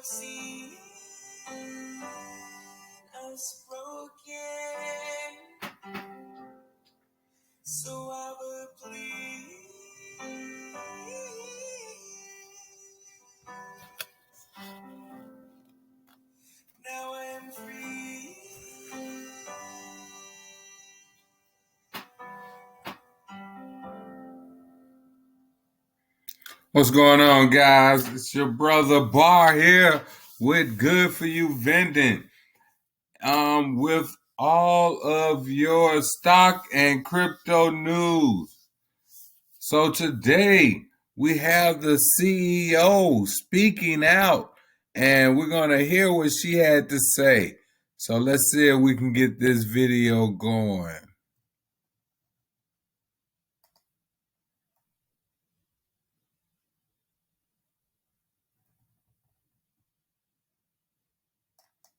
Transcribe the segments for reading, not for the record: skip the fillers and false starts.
seen us broken, so I would plead. Now I am free. What's going on, guys? It's your brother Bar here with Good For You Vending. With all of your stock and crypto news. So today we have the CEO speaking out, and we're going to hear what she had to say. So let's see if we can get this video going.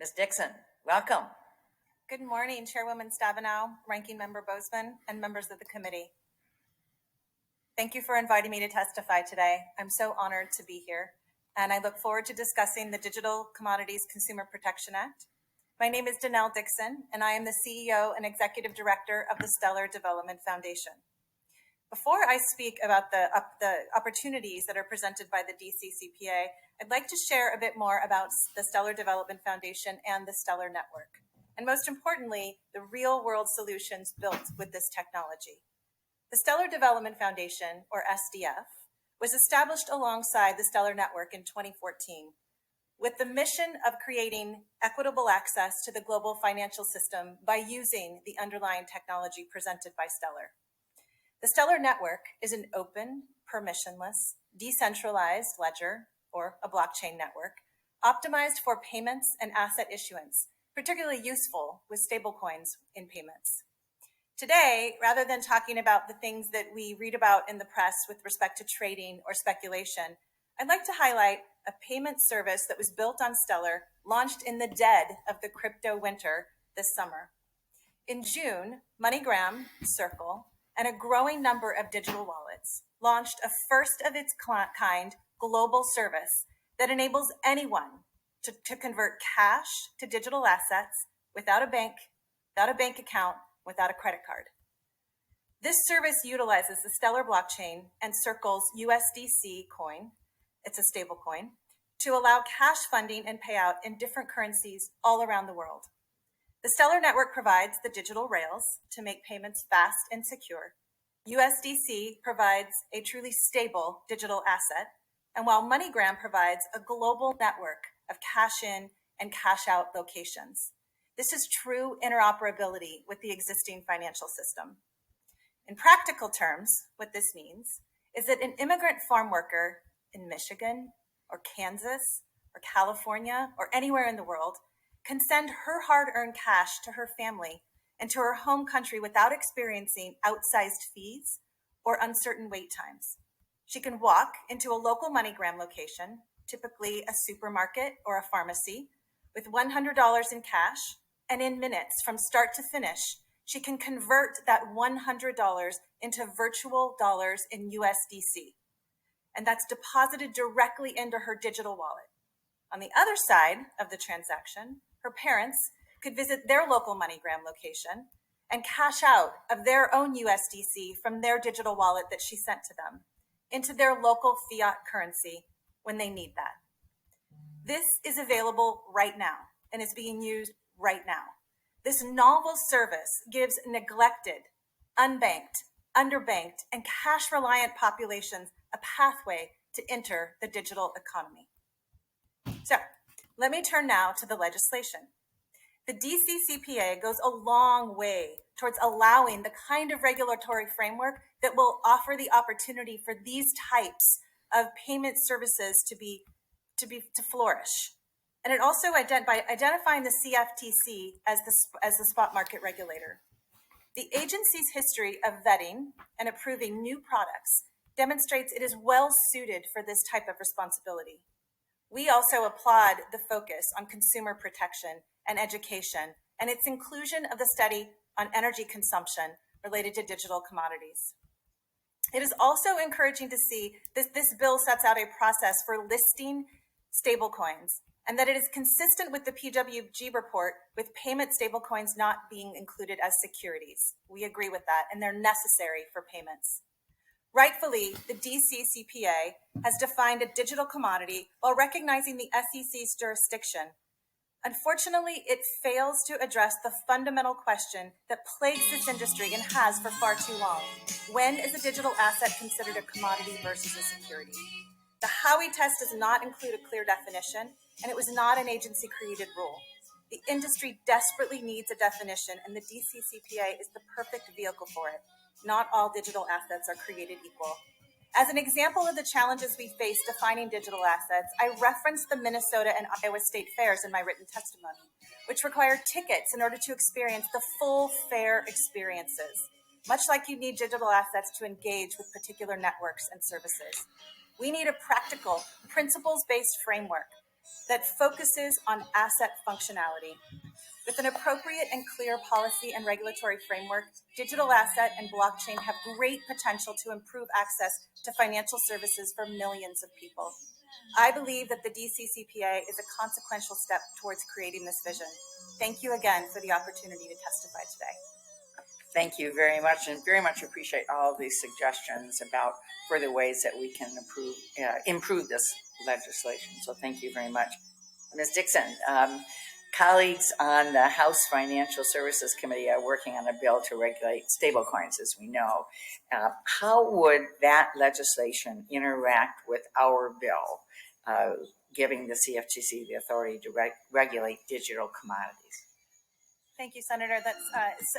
Ms. Dixon, welcome. Good morning, Chairwoman Stabenow, Ranking Member Bozeman, and members of the committee. Thank you for inviting me to testify today. I'm so honored to be here, and I look forward to discussing the Digital Commodities Consumer Protection Act. My name is Denelle Dixon, and I am the CEO and Executive Director of the Stellar Development Foundation. Before I speak about the opportunities that are presented by the DCCPA, I'd like to share a bit more about the Stellar Development Foundation and the Stellar Network, and most importantly, the real-world solutions built with this technology. The Stellar Development Foundation, or SDF, was established alongside the Stellar Network in 2014 with the mission of creating equitable access to the global financial system by using the underlying technology presented by Stellar. The Stellar Network is an open, permissionless, decentralized ledger, or a blockchain network, optimized for payments and asset issuance, particularly useful with stablecoins in payments. Today, rather than talking about the things that we read about in the press with respect to trading or speculation, I'd like to highlight a payment service that was built on Stellar, launched in the dead of the crypto winter this summer. In June, MoneyGram, Circle, and a growing number of digital wallets launched a first-of-its-kind global service that enables anyone to convert cash to digital assets without a bank account, without a credit card. This service utilizes the Stellar blockchain and Circle's USDC coin, it's a stable coin, to allow cash funding and payout in different currencies all around the world. The Stellar Network provides the digital rails to make payments fast and secure. USDC provides a truly stable digital asset, and while MoneyGram provides a global network of cash-in and cash-out locations. This is true interoperability with the existing financial system. In practical terms, what this means is that an immigrant farm worker in Michigan or Kansas or California or anywhere in the world can send her hard-earned cash to her family and to her home country without experiencing outsized fees or uncertain wait times. She can walk into a local MoneyGram location, typically a supermarket or a pharmacy, with $100 in cash, and in minutes from start to finish, she can convert that $100 into virtual dollars in USDC. And that's deposited directly into her digital wallet. On the other side of the transaction, her parents could visit their local MoneyGram location and cash out of their own USDC from their digital wallet that she sent to them into their local fiat currency when they need that. This is available right now and is being used right now. This novel service gives neglected, unbanked, underbanked, and cash-reliant populations a pathway to enter the digital economy. So let me turn now to the legislation. The DCCPA goes a long way towards allowing the kind of regulatory framework that will offer the opportunity for these types of payment services to flourish. And it also by identifying the CFTC as the spot market regulator. The agency's history of vetting and approving new products demonstrates it is well suited for this type of responsibility. We also applaud the focus on consumer protection and education and its inclusion of the study on energy consumption related to digital commodities. It is also encouraging to see that this bill sets out a process for listing stablecoins and that it is consistent with the PWG report with payment stablecoins not being included as securities. We agree with that, and they're necessary for payments. Rightfully, the DCCPA has defined a digital commodity while recognizing the SEC's jurisdiction. Unfortunately, it fails to address the fundamental question that plagues this industry and has for far too long. When is a digital asset considered a commodity versus a security? The Howey test does not include a clear definition, and it was not an agency-created rule. The industry desperately needs a definition, and the DCCPA is the perfect vehicle for it. Not all digital assets are created equal. As an example of the challenges we face defining digital assets, I referenced the Minnesota and Iowa state fairs in my written testimony, which require tickets in order to experience the full fair experiences, much like you need digital assets to engage with particular networks and services. We need a practical, principles-based framework that focuses on asset functionality. With an appropriate and clear policy and regulatory framework, digital asset and blockchain have great potential to improve access to financial services for millions of people. I believe that the DCCPA is a consequential step towards creating this vision. Thank you again for the opportunity to testify today. Thank you very much, and very much appreciate all of these suggestions about further ways that we can improve this legislation. So thank you very much. Ms. Dixon, colleagues on the House Financial Services Committee are working on a bill to regulate stablecoins, as we know. How would that legislation interact with our bill, giving the CFTC the authority to regulate digital commodities? Thank you, Senator.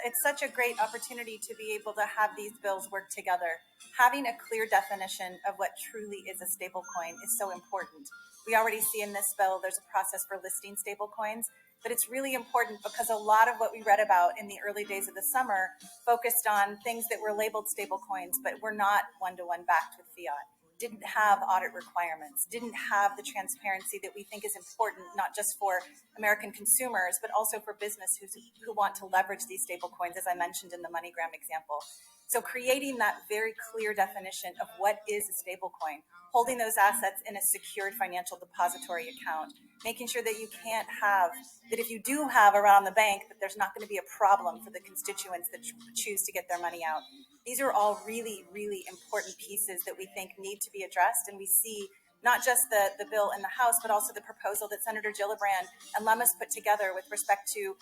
It's such a great opportunity to be able to have these bills work together. Having a clear definition of what truly is a stablecoin is so important. We already see in this bill there's a process for listing stablecoins, but it's really important because a lot of what we read about in the early days of the summer focused on things that were labeled stablecoins, but were not one-to-one backed with fiat, didn't have audit requirements, didn't have the transparency that we think is important, not just for American consumers, but also for business who want to leverage these stablecoins, as I mentioned in the MoneyGram example. So creating that very clear definition of what is a stablecoin, holding those assets in a secured financial depository account, making sure that you can't have, that if you do have around the bank, that there's not going to be a problem for the constituents that choose to get their money out. These are all really, really important pieces that we think need to be addressed, and we see not just the bill in the House, but also the proposal that Senator Gillibrand and Lemus put together with respect to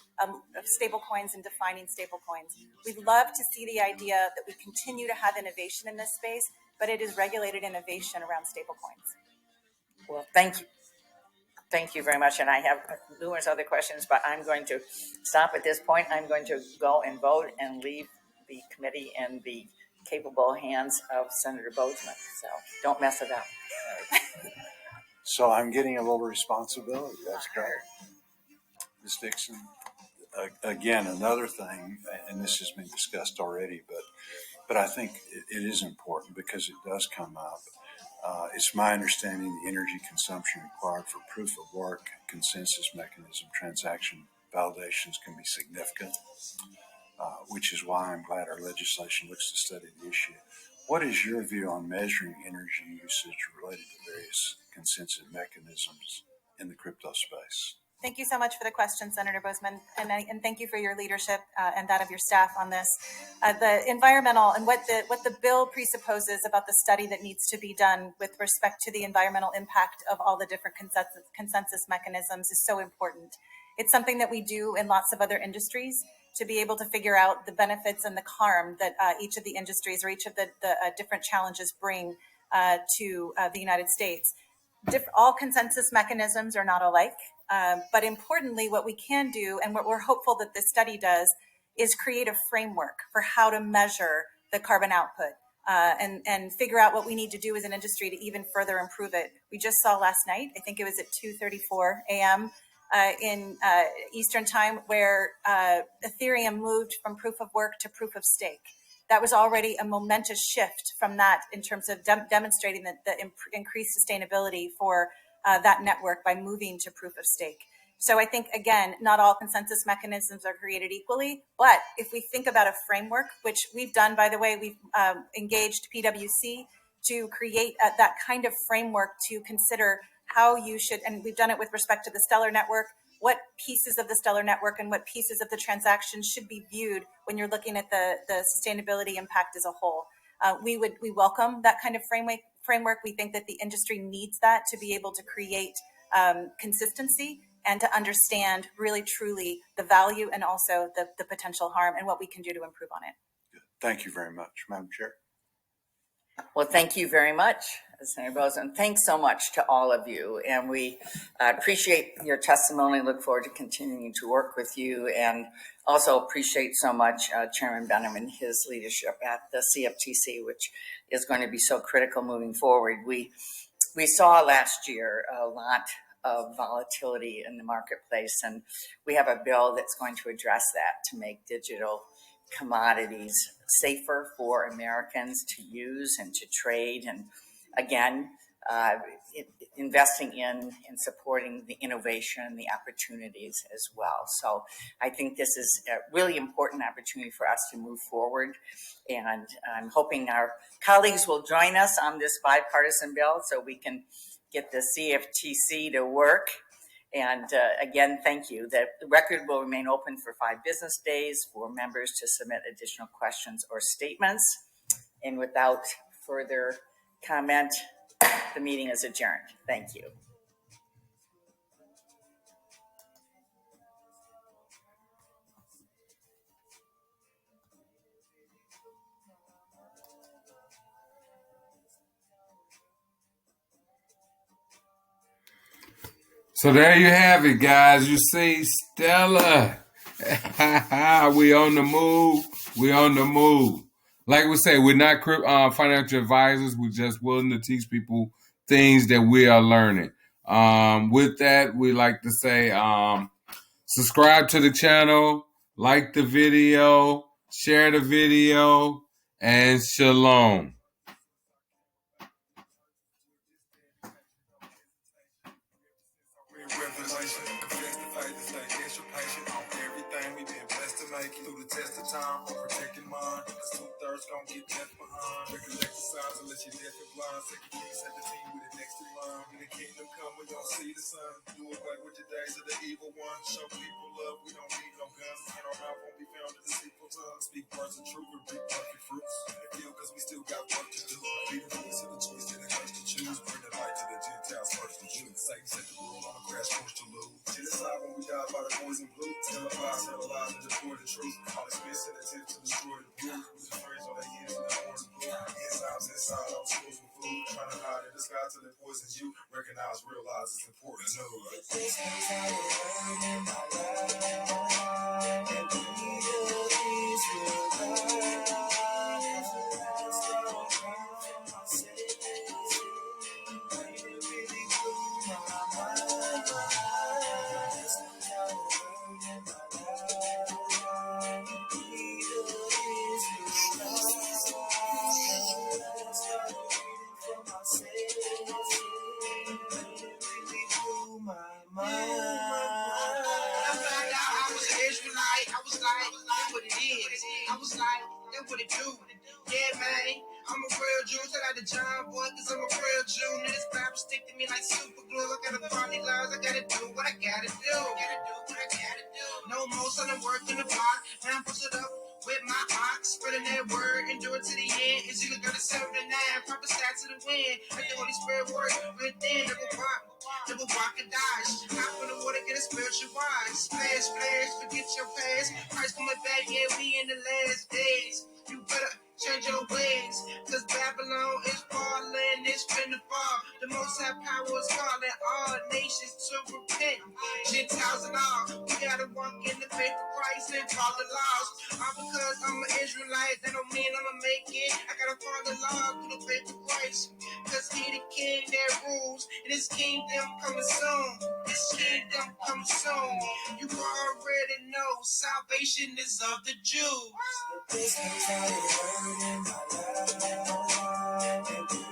stablecoins and defining stablecoins. We'd love to see the idea that we continue to have innovation in this space, but it is regulated innovation around stablecoins. Well, thank you. Thank you very much. And I have numerous other questions, but I'm going to stop at this point. I'm going to go and vote and leave the committee in the capable hands of Senator Bozeman. So don't mess it up. So I'm getting a little responsibility. That's great. Ms. Dixon, again, another thing, and this has been discussed already, but I think it is important because it does come up. It's my understanding the energy consumption required for proof of work, consensus mechanism, transaction validations can be significant, which is why I'm glad our legislation looks to study the issue. What is your view on measuring energy usage related to various consensus mechanisms in the crypto space? Thank you so much for the question, Senator Bozeman, and thank you for your leadership and that of your staff on this. The environmental and what the bill presupposes about the study that needs to be done with respect to the environmental impact of all the different consensus mechanisms is so important. It's something that we do in lots of other industries to be able to figure out the benefits and the harm that each of the industries or each of the different challenges bring to the United States. All consensus mechanisms are not alike, but importantly, what we can do, and what we're hopeful that this study does, is create a framework for how to measure the carbon output and figure out what we need to do as an industry to even further improve it. We just saw last night, I think it was at 2:34 a.m. In Eastern time, where Ethereum moved from proof of work to proof of stake. That was already a momentous shift from that in terms of demonstrating the increased sustainability for that network by moving to proof of stake. So I think, again, not all consensus mechanisms are created equally, but if we think about a framework, which we've done, by the way, we've engaged PwC to create that kind of framework to consider how you should, and we've done it with respect to the Stellar Network, what pieces of the Stellar Network and what pieces of the transaction should be viewed when you're looking at the sustainability impact as a whole. We welcome that kind of framework. We think that the industry needs that to be able to create consistency and to understand really truly the value and also the potential harm and what we can do to improve on it. Good. Thank you very much, Madam Chair. Well, thank you very much, Senator Bozeman. Thanks so much to all of you. And we appreciate your testimony, look forward to continuing to work with you, and also appreciate so much Chairman Benham and his leadership at the CFTC, which is going to be so critical moving forward. We saw last year a lot of volatility in the marketplace, and we have a bill that's going to address that to make digital commodities safer for Americans to use and to trade. And again, investing in and supporting the innovation and the opportunities as well. So I think this is a really important opportunity for us to move forward. And I'm hoping our colleagues will join us on this bipartisan bill so we can get the CFTC to work. And again, thank you. The record will remain open for 5 business days for members to submit additional questions or statements. And without further comment, the meeting is adjourned. Thank you. So there you have it, guys. You see, Stella. We on the move. We on the move. Like we say, we're not financial advisors. We're just willing to teach people things that we are learning. With that, we like to say, subscribe to the channel, like the video, share the video, and shalom. Through the test of time, I'm protecting mine. Cause 2/3 gon' get left behind. Breaking exercise unless you're deaf and blind. Second king, set the team with the next in line. When the kingdom come, we gon' see the sun. Do it back with the days of the evil one. Show people love, we don't need no guns. And our mouth won't be found in deceitful tongue. Speak words of truth and reap perfect fruits. And it feel cause we still got work to do. Be the voice of the choice that it hurts to choose. Bring the light to the Gentiles first to Jews. Satan set the world on a crash course to lose. Genocide when we die by the poison blue. Tell lies and destroy the truth. All expensive attempt to destroy the proof. With the phrase on their ears and the horns blue. Enzymes inside all schools with food. Trying to hide in the sky till it poisons you. Recognize, realize it's important to know. This is how it hurt in my life. And we do these real life. Stop crying for myself. It really blew my mind. This is how it hurt in my life. I was like, that what it do. Yeah, man, I'm a real Jew. Shout out to John Boy, cause I'm a real Jew. Now this Bible stick to me like super glue. I gotta find these lies, I gotta do what I gotta do. No more selling work in the block. Now I'm push it up with my ox. Spreading that word, endure it to the end. It's either gonna 7 to 9, prophesy to the wind. Let the Holy Spirit work within. Never walk and dodge. Hop in the water, get a spiritual rise. Splash, splash, forget your past. Christ coming back, yeah, we in the last days. You better change your ways, cause Babylon is falling, it's finna fall. The Most High power is calling all nations to repent. Gentiles and all, we gotta walk in the faith of Christ and follow the laws. All because I'm an Israelite, that don't mean I'ma make it. I gotta follow the law through the faith of Christ, cause he the king that rules, and his kingdom coming soon. His kingdom coming soon. You already know salvation is of the Jews. This is how it hurt in my life.